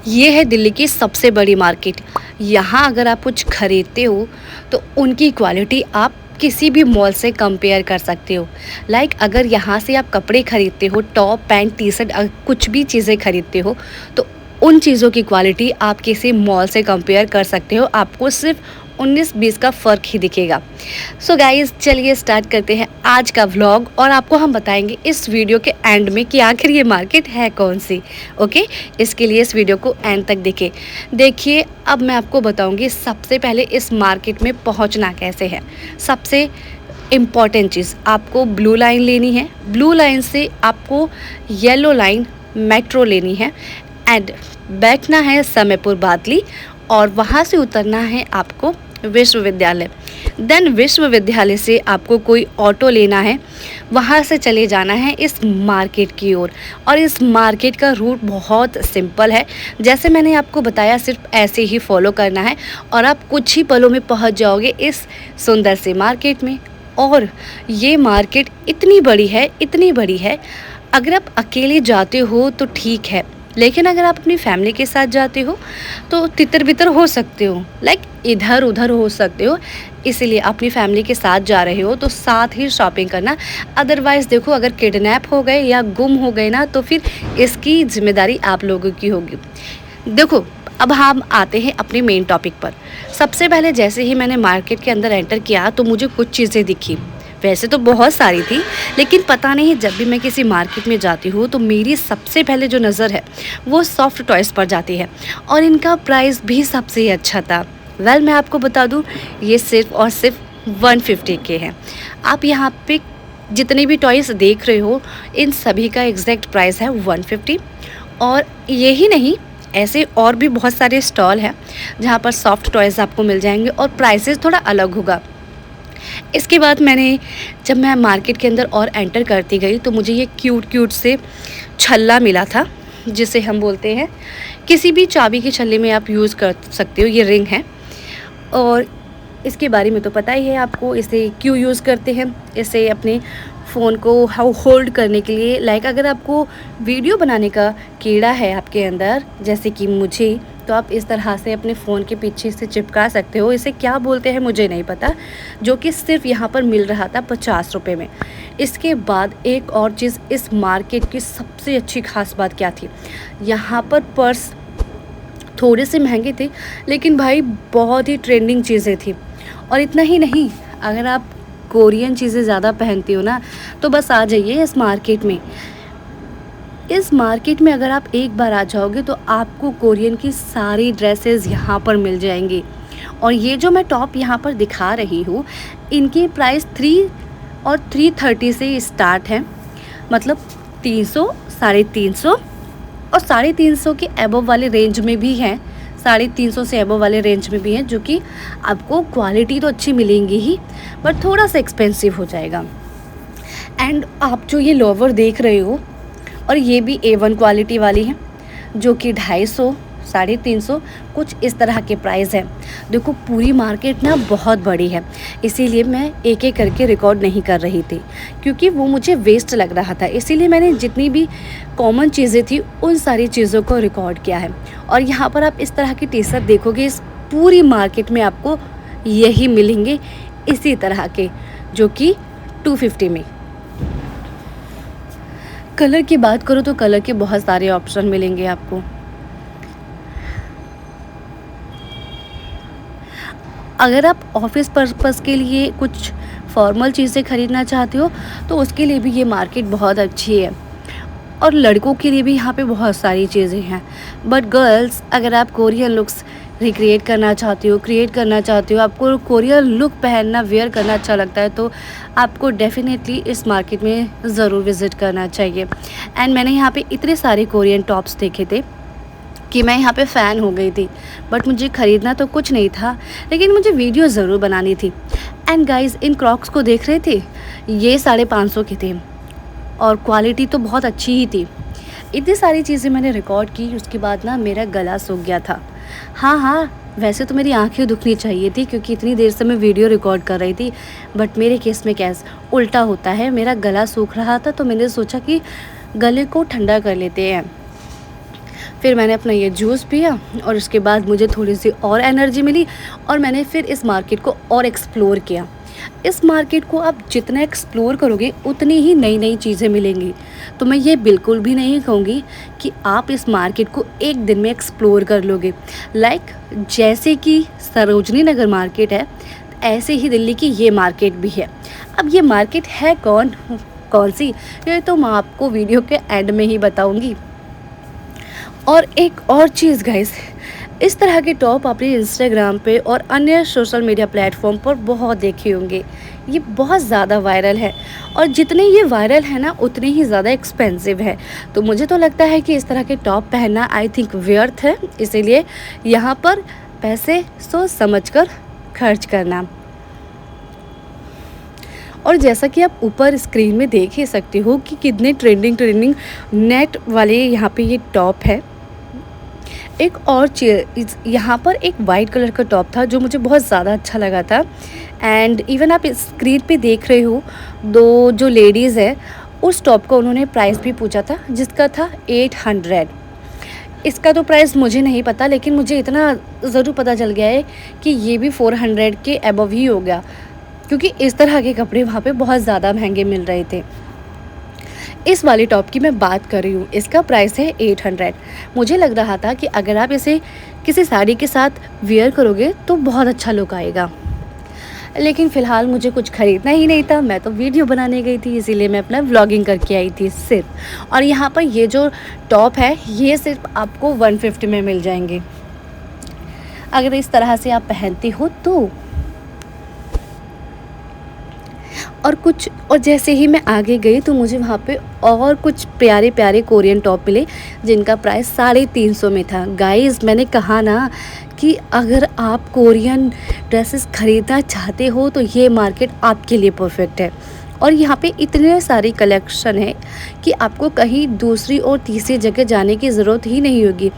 ये है दिल्ली की सबसे बड़ी मार्केट। यहाँ अगर आप कुछ खरीदते हो तो उनकी क्वालिटी आप किसी भी मॉल से कंपेयर कर सकते हो। अगर यहाँ से आप कपड़े खरीदते हो, टॉप पैंट टी शर्ट कुछ भी चीज़ें खरीदते हो तो उन चीज़ों की क्वालिटी आप किसी मॉल से कंपेयर कर सकते हो। आपको सिर्फ 19-20 का फ़र्क ही दिखेगा। सो गाइज़, चलिए स्टार्ट करते हैं आज का व्लॉग और आपको हम बताएंगे इस वीडियो के एंड में कि आखिर ये मार्केट है कौन सी। ओके, इसके लिए इस वीडियो को एंड तक देखिए। अब मैं आपको बताऊंगी सबसे पहले इस मार्केट में पहुंचना कैसे है। सबसे इम्पॉर्टेंट चीज़, आपको ब्लू लाइन लेनी है। ब्लू लाइन से आपको येलो लाइन मेट्रो लेनी है एंड बैठना है समयपुर बादली और वहाँ से उतरना है आपको विश्वविद्यालय। देन विश्वविद्यालय से आपको कोई ऑटो लेना है, वहाँ से चले जाना है इस मार्केट की ओर। और इस मार्केट का रूट बहुत सिंपल है, जैसे मैंने आपको बताया सिर्फ ऐसे ही फॉलो करना है और आप कुछ ही पलों में पहुँच जाओगे इस सुंदर सी मार्केट में। और ये मार्केट इतनी बड़ी है, इतनी बड़ी है, अगर आप अकेले जाते हो तो ठीक है, लेकिन अगर आप अपनी फैमिली के साथ जाते हो तो तितर बितर हो सकते हो, इधर उधर हो सकते हो। इसीलिए अपनी फैमिली के साथ जा रहे हो तो साथ ही शॉपिंग करना। अदरवाइज़ देखो, अगर किडनैप हो गए या गुम हो गए ना तो फिर इसकी जिम्मेदारी आप लोगों की होगी। देखो, अब हम आते हैं अपने मेन टॉपिक पर। सबसे पहले जैसे ही मैंने मार्केट के अंदर एंटर किया तो मुझे कुछ चीज़ें दिखी। वैसे तो बहुत सारी थी, लेकिन पता नहीं जब भी मैं किसी मार्केट में जाती हूँ तो मेरी सबसे पहले जो नज़र है वो सॉफ्ट टॉयज़ पर जाती है और इनका प्राइस भी सबसे अच्छा था। मैं आपको बता दूँ, ये सिर्फ और सिर्फ 150 के हैं। आप यहाँ पे जितने भी टॉयज़ देख रहे हो इन सभी का एग्जैक्ट प्राइस है 150। और यही नहीं, ऐसे और भी बहुत सारे स्टॉल हैं जहाँ पर सॉफ्ट टॉयज़ आपको मिल जाएंगे और प्राइसेस थोड़ा अलग होगा। इसके बाद जब मैं मार्केट के अंदर और एंटर करती गई तो मुझे ये क्यूट क्यूट से छल्ला मिला था, जिसे हम बोलते हैं, किसी भी चाबी के छल्ले में आप यूज़ कर सकते हो। ये रिंग है और इसके बारे में तो पता ही है आपको, इसे क्यों यूज़ करते हैं। इसे अपने फ़ोन को होल्ड करने के लिए, अगर आपको वीडियो बनाने का कीड़ा है आपके अंदर जैसे कि मुझे, तो आप इस तरह से अपने फ़ोन के पीछे से चिपका सकते हो। इसे क्या बोलते हैं मुझे नहीं पता, जो कि सिर्फ यहाँ पर मिल रहा था 50 रुपये में। इसके बाद एक और चीज़, इस मार्केट की सबसे अच्छी खास बात क्या थी, यहाँ पर पर्स थोड़े से महंगे थे लेकिन भाई बहुत ही ट्रेंडिंग चीज़ें थी। और इतना ही नहीं, अगर आप कोरियन चीज़ें ज़्यादा पहनती हो ना तो बस आ जाइए इस मार्केट में। इस मार्केट में अगर आप एक बार आ जाओगे तो आपको कोरियन की सारी ड्रेसेस यहाँ पर मिल जाएंगी। और ये जो मैं टॉप यहाँ पर दिखा रही हूँ, इनकी प्राइस 3 और 330 से स्टार्ट है। मतलब 300, 350 और 350 के एबव वाले रेंज में भी हैं, 350 से एबव वाले रेंज में भी हैं, जो कि आपको क्वालिटी तो अच्छी मिलेंगी ही बट थोड़ा सा एक्सपेंसिव हो जाएगा। एंड आप जो ये लोवर देख रहे हो, और ये भी A1 क्वालिटी वाली है, जो कि 250, 350 कुछ इस तरह के प्राइस है। देखो, पूरी मार्केट ना बहुत बड़ी है, इसीलिए मैं एक एक करके रिकॉर्ड नहीं कर रही थी क्योंकि वो मुझे वेस्ट लग रहा था। इसीलिए मैंने जितनी भी कॉमन चीज़ें थी उन सारी चीज़ों को रिकॉर्ड किया है। और यहाँ पर आप इस तरह की टी शर्ट देखोगे, इस पूरी मार्केट में आपको यही मिलेंगे इसी तरह के, जो कि 250 में। कलर की बात करो तो कलर के बहुत सारे ऑप्शन मिलेंगे आपको। अगर आप ऑफिस पर्पस के लिए कुछ फॉर्मल चीज़ें खरीदना चाहते हो तो उसके लिए भी ये मार्केट बहुत अच्छी है। और लड़कों के लिए भी यहाँ पे बहुत सारी चीज़ें हैं। बट गर्ल्स, अगर आप कोरियन लुक्स रिक्रिएट करना चाहते हो, क्रिएट करना चाहते हो, आपको कोरियन लुक पहनना, वेयर करना अच्छा लगता है, तो आपको डेफिनेटली इस मार्केट में ज़रूर विज़िट करना चाहिए। एंड मैंने यहाँ पे इतने सारे कोरियन टॉप्स देखे थे कि मैं यहाँ पे फ़ैन हो गई थी। बट मुझे ख़रीदना तो कुछ नहीं था, लेकिन मुझे वीडियो ज़रूर बनानी थी। एंड गाइस, इन क्रॉक्स को देख रहे थे, ये 550 के थे और क्वालिटी तो बहुत अच्छी ही थी। इतनी सारी चीज़ें मैंने रिकॉर्ड की, उसके बाद ना मेरा गला सूख गया था। हाँ, वैसे तो मेरी आंखें दुखनी चाहिए थी क्योंकि इतनी देर से मैं वीडियो रिकॉर्ड कर रही थी, बट मेरे केस में कैसे उल्टा होता है, मेरा गला सूख रहा था तो मैंने सोचा कि गले को ठंडा कर लेते हैं। फिर मैंने अपना ये जूस पिया और उसके बाद मुझे थोड़ी सी और एनर्जी मिली और मैंने फिर इस मार्केट को और एक्सप्लोर किया। इस मार्केट को आप जितना एक्सप्लोर करोगे उतनी ही नई नई चीज़ें मिलेंगी। तो मैं ये बिल्कुल भी नहीं कहूँगी कि आप इस मार्केट को एक दिन में एक्सप्लोर कर लोगे। लाइक जैसे कि सरोजनी नगर मार्केट है, ऐसे ही दिल्ली की ये मार्केट भी है। अब ये मार्केट है कौन सी, ये तो मैं आपको वीडियो के एंड में ही बताऊंगी। और एक और चीज़ गाइस, इस तरह के टॉप आपने इंस्टाग्राम पे और अन्य सोशल मीडिया प्लेटफॉर्म पर बहुत देखे होंगे। ये बहुत ज़्यादा वायरल है और जितने ये वायरल है ना उतने ही ज़्यादा एक्सपेंसिव है। तो मुझे तो लगता है कि इस तरह के टॉप पहनना आई थिंक व्यर्थ है, इसीलिए यहाँ पर पैसे सोच समझ कर खर्च करना। और जैसा कि आप ऊपर स्क्रीन में देख ही सकते हो कि कितने ट्रेंडिंग नेट वाले यहाँ पे ये टॉप है। एक और चीज़ यहाँ पर एक वाइट कलर का टॉप था जो मुझे बहुत ज़्यादा अच्छा लगा था। एंड इवन आप स्क्रीन पे देख रहे हो, दो जो लेडीज़ है उस टॉप का उन्होंने प्राइस भी पूछा था जिसका था 800। इसका तो प्राइस मुझे नहीं पता, लेकिन मुझे इतना ज़रूर पता चल गया है कि ये भी 400 के अबव ही हो गया, क्योंकि इस तरह के कपड़े वहाँ पे बहुत ज़्यादा महंगे मिल रहे थे। इस वाले टॉप की मैं बात कर रही हूँ, इसका प्राइस है 800। मुझे लग रहा था कि अगर आप इसे किसी साड़ी के साथ वेयर करोगे तो बहुत अच्छा लुक आएगा, लेकिन फ़िलहाल मुझे कुछ ख़रीदना ही नहीं था। मैं तो वीडियो बनाने गई थी, इसीलिए मैं अपना व्लॉगिंग करके आई थी सिर्फ। और यहाँ पर ये जो टॉप है ये सिर्फ आपको 150 में मिल जाएंगे अगर इस तरह से आप पहनती हो तो। और जैसे ही मैं आगे गई तो मुझे वहाँ पे और कुछ प्यारे प्यारे कोरियन टॉप मिले जिनका प्राइस 350 में था। गाइस, मैंने कहा ना कि अगर आप कोरियन ड्रेसेस ख़रीदना चाहते हो तो ये मार्केट आपके लिए परफेक्ट है। और यहाँ पे इतने सारी कलेक्शन है कि आपको कहीं दूसरी और तीसरी जगह जाने की ज़रूरत ही नहीं होगी।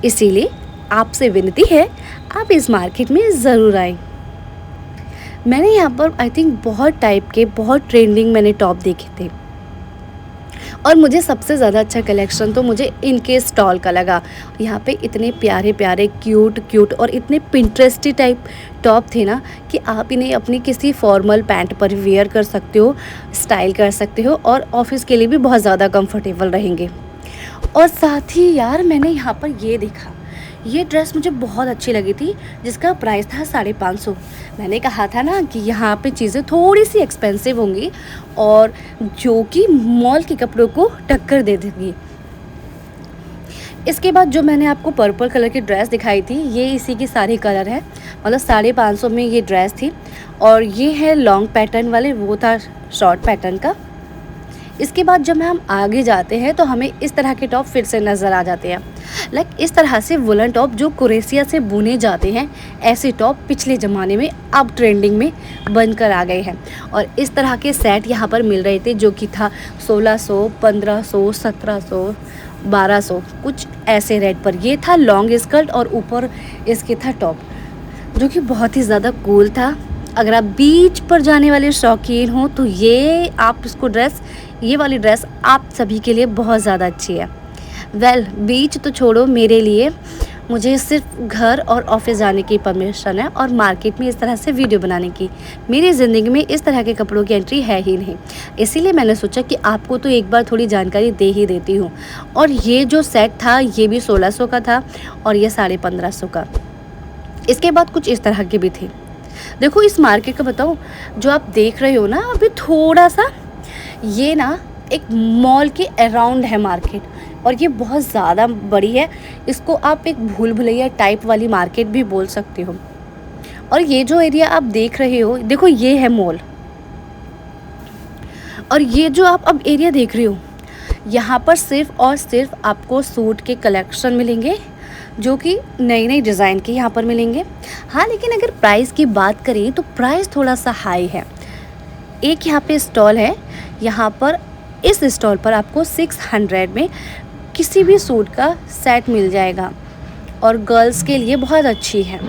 इसीलिए आपसे विनती है, आप इस मार्केट में ज़रूर आएँ। मैंने यहाँ पर आई थिंक बहुत टाइप के बहुत ट्रेंडिंग मैंने टॉप देखे थे और मुझे सबसे ज़्यादा अच्छा कलेक्शन तो मुझे इनके स्टॉल का लगा। यहाँ पे इतने प्यारे प्यारे क्यूट और इतने पिंटरेस्टी टाइप टॉप थे ना कि आप इन्हें अपनी किसी फॉर्मल पैंट पर वेयर कर सकते हो, स्टाइल कर सकते हो और ऑफिस के लिए भी बहुत ज़्यादा कंफर्टेबल रहेंगे। और साथ ही यार मैंने यहाँ पर ये देखा, ये ड्रेस मुझे बहुत अच्छी लगी थी जिसका प्राइस था 550। मैंने कहा था ना कि यहाँ पे चीज़ें थोड़ी सी एक्सपेंसिव होंगी और जो कि मॉल के कपड़ों को टक्कर दे देंगी। इसके बाद जो मैंने आपको पर्पल कलर की ड्रेस दिखाई थी ये इसी की सारी कलर है, मतलब 550 में ये ड्रेस थी। और ये है लॉन्ग पैटर्न वाले, वो था शॉर्ट पैटर्न का। इसके बाद जब हम आगे जाते हैं तो हमें इस तरह के टॉप फिर से नज़र आ जाते हैं। लाइक इस तरह से वुलन टॉप जो कुरेसिया से बुने जाते हैं, ऐसे टॉप पिछले ज़माने में अब ट्रेंडिंग में बनकर आ गए हैं। और इस तरह के सेट यहाँ पर मिल रहे थे जो कि था 1600, 1500, 1700, 1200 कुछ ऐसे रेट पर। ये था लॉन्ग स्कर्ट और ऊपर इसके था टॉप जो कि बहुत ही ज़्यादा कूल था। अगर आप बीच पर जाने वाले शौकीन हो तो ये वाली ड्रेस आप सभी के लिए बहुत ज़्यादा अच्छी है। बीच तो छोड़ो, मेरे लिए मुझे सिर्फ घर और ऑफिस जाने की परमिशन है और मार्केट में इस तरह से वीडियो बनाने की। मेरी ज़िंदगी में इस तरह के कपड़ों की एंट्री है ही नहीं, इसीलिए मैंने सोचा कि आपको तो एक बार थोड़ी जानकारी दे ही देती हूँ। और ये जो सेट था ये भी 1600 का था और ये 1550 का। इसके बाद कुछ इस तरह के भी थे। देखो इस मार्केट का बताऊँ, जो आप देख रहे हो ना अभी थोड़ा सा, ये ना एक मॉल के अराउंड है मार्केट और ये बहुत ज़्यादा बड़ी है। इसको आप एक भूल भुलैया टाइप वाली मार्केट भी बोल सकते हो। और ये जो एरिया आप देख रहे हो, देखो ये है मॉल। और ये जो आप अब एरिया देख रहे हो, यहाँ पर सिर्फ और सिर्फ आपको सूट के कलेक्शन मिलेंगे जो कि नई नई डिज़ाइन के यहाँ पर मिलेंगे। हाँ, लेकिन अगर प्राइस की बात करें तो प्राइस थोड़ा सा हाई है। एक यहाँ पे स्टॉल है, यहाँ पर इस स्टॉल पर आपको 600 में किसी भी सूट का सेट मिल जाएगा और गर्ल्स के लिए बहुत अच्छी है।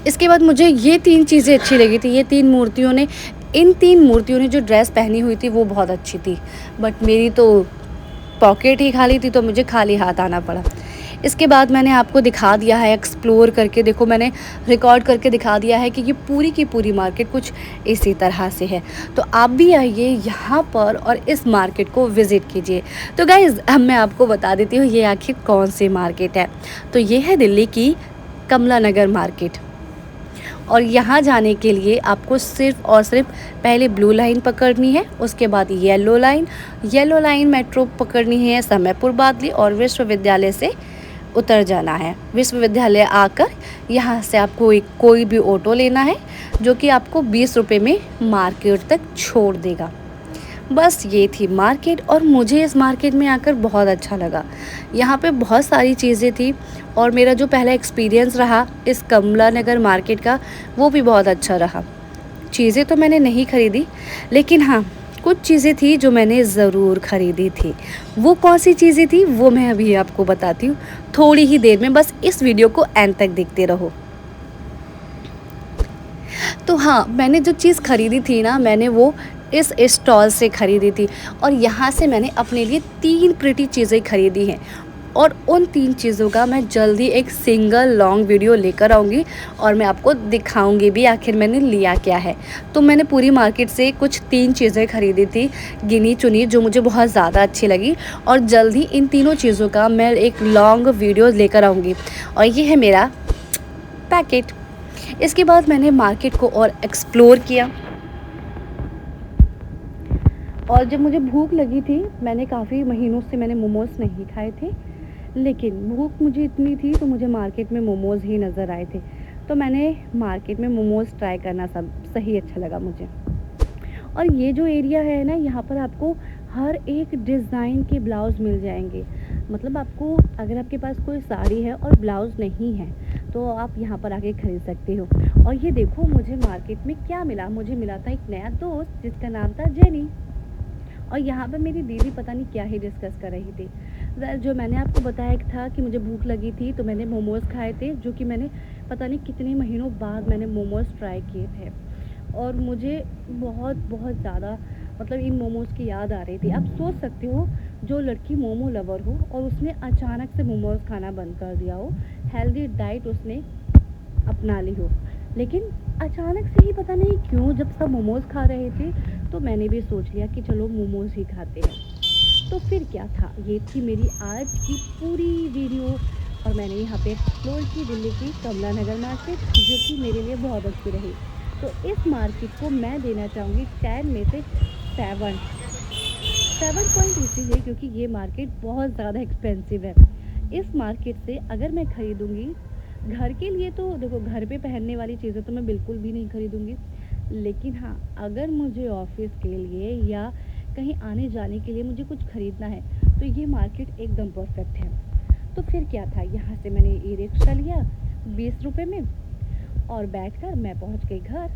इसके बाद मुझे ये 3 चीज़ें अच्छी लगी थी। इन तीन मूर्तियों ने जो ड्रेस पहनी हुई थी वो बहुत अच्छी थी, बट मेरी तो पॉकेट ही खाली थी तो मुझे खाली हाथ आना पड़ा। इसके बाद मैंने आपको दिखा दिया है एक्सप्लोर करके, देखो मैंने रिकॉर्ड करके दिखा दिया है कि ये पूरी की पूरी मार्केट कुछ इसी तरह से है। तो आप भी आइए यहाँ पर और इस मार्केट को विज़िट कीजिए। तो गाइज़ अब मैं आपको बता देती हूँ ये आखिर कौन सी मार्केट है। तो ये है दिल्ली की कमला नगर मार्केट, और यहाँ जाने के लिए आपको सिर्फ़ और सिर्फ पहले ब्लू लाइन पकड़नी है, उसके बाद येलो लाइन मेट्रो पकड़नी है समयपुर बादली, और विश्वविद्यालय से उतर जाना है। विश्वविद्यालय आकर यहाँ से आपको कोई भी ऑटो लेना है जो कि आपको 20 रुपये में मार्केट तक छोड़ देगा। बस ये थी मार्केट, और मुझे इस मार्केट में आकर बहुत अच्छा लगा। यहाँ पे बहुत सारी चीज़ें थी, और मेरा जो पहला एक्सपीरियंस रहा इस कमला नगर मार्केट का वो भी बहुत अच्छा रहा। चीज़ें तो मैंने नहीं ख़रीदी, लेकिन हाँ कुछ चीज़ें थी जो मैंने ज़रूर ख़रीदी थी। वो कौन सी चीज़ें थी वो मैं अभी आपको बताती हूँ थोड़ी ही देर में, बस इस वीडियो को एंड तक देखते रहो। तो हाँ, मैंने जो चीज़ ख़रीदी थी ना, मैंने वो इस स्टॉल से ख़रीदी थी, और यहाँ से मैंने अपने लिए 3 प्रिटी चीज़ें ख़रीदी हैं, और उन 3 चीज़ों का मैं जल्दी एक सिंगल लॉन्ग वीडियो लेकर आऊँगी, और मैं आपको दिखाऊँगी भी आखिर मैंने लिया क्या है। तो मैंने पूरी मार्केट से कुछ 3 चीज़ें ख़रीदी थी, गिनी चुनी, जो मुझे बहुत ज़्यादा अच्छी लगी, और जल्दी इन तीनों चीज़ों का मैं एक लॉन्ग वीडियो लेकर आऊँगी। और ये है मेरा पैकेट। इसके बाद मैंने मार्केट को और एक्सप्लोर किया, और जब मुझे भूख लगी थी, मैंने काफ़ी महीनों से मैंने मोमोज़ नहीं खाए थे, लेकिन भूख मुझे इतनी थी तो मुझे मार्केट में मोमोज़ ही नज़र आए थे, तो मैंने मार्केट में मोमोज़ ट्राई करना सब सही अच्छा लगा मुझे। और ये जो एरिया है ना, यहाँ पर आपको हर एक डिज़ाइन के ब्लाउज़ मिल जाएंगे। मतलब आपको अगर आपके पास कोई साड़ी है और ब्लाउज़ नहीं है तो आप यहाँ पर आके ख़रीद सकते हो। और ये देखो मुझे मार्केट में क्या मिला, मुझे मिला था एक नया दोस्त जिसका नाम था जेनी, और यहाँ पे मेरी दीदी पता नहीं क्या ही डिस्कस कर रही थी। जो मैंने आपको बताया था कि मुझे भूख लगी थी तो मैंने मोमोज़ खाए थे, जो कि मैंने पता नहीं कितने महीनों बाद मैंने मोमोज़ ट्राई किए थे, और मुझे बहुत बहुत ज़्यादा मतलब इन मोमोज़ की याद आ रही थी। आप सोच सकते हो, जो लड़की मोमो लवर हो और उसने अचानक से मोमोज़ खाना बंद कर दिया हो, हेल्दी डाइट उसने अपना ली हो, लेकिन अचानक से ही पता नहीं क्यों जब सब मोमोज़ खा रहे थे तो मैंने भी सोच लिया कि चलो मोमोज़ ही खाते हैं। तो फिर क्या था, ये थी मेरी आज की पूरी वीडियो, और मैंने यहाँ पे एक्सप्लोर की दिल्ली की कमला नगर मार्केट, जो कि मेरे लिए बहुत अच्छी रही। तो इस मार्केट को मैं देना चाहूँगी 10 में से 7 इसलिए क्योंकि ये मार्केट बहुत ज़्यादा एक्सपेंसिव है। इस मार्केट से अगर मैं ख़रीदूँगी घर के लिए, तो देखो घर पे पहनने वाली चीज़ें तो मैं बिल्कुल भी नहीं ख़रीदूँगी, लेकिन हाँ अगर मुझे ऑफिस के लिए या कहीं आने जाने के लिए मुझे कुछ ख़रीदना है तो ये मार्केट एकदम परफेक्ट है। तो फिर क्या था, यहाँ से मैंने ई रिक्शा लिया 20 रुपये में, और बैठकर मैं पहुँच गई घर।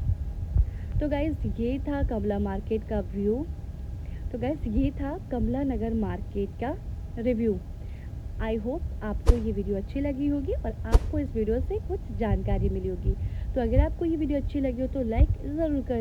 तो गाइज़ ये था कमला मार्केट का व्यू। तो गाइज़ ये था कमला नगर मार्केट का रिव्यू। आई होप आपको ये वीडियो अच्छी लगी होगी और आपको इस वीडियो से कुछ जानकारी मिली होगी। तो अगर आपको ये वीडियो अच्छी लगी हो तो लाइक ज़रूर कर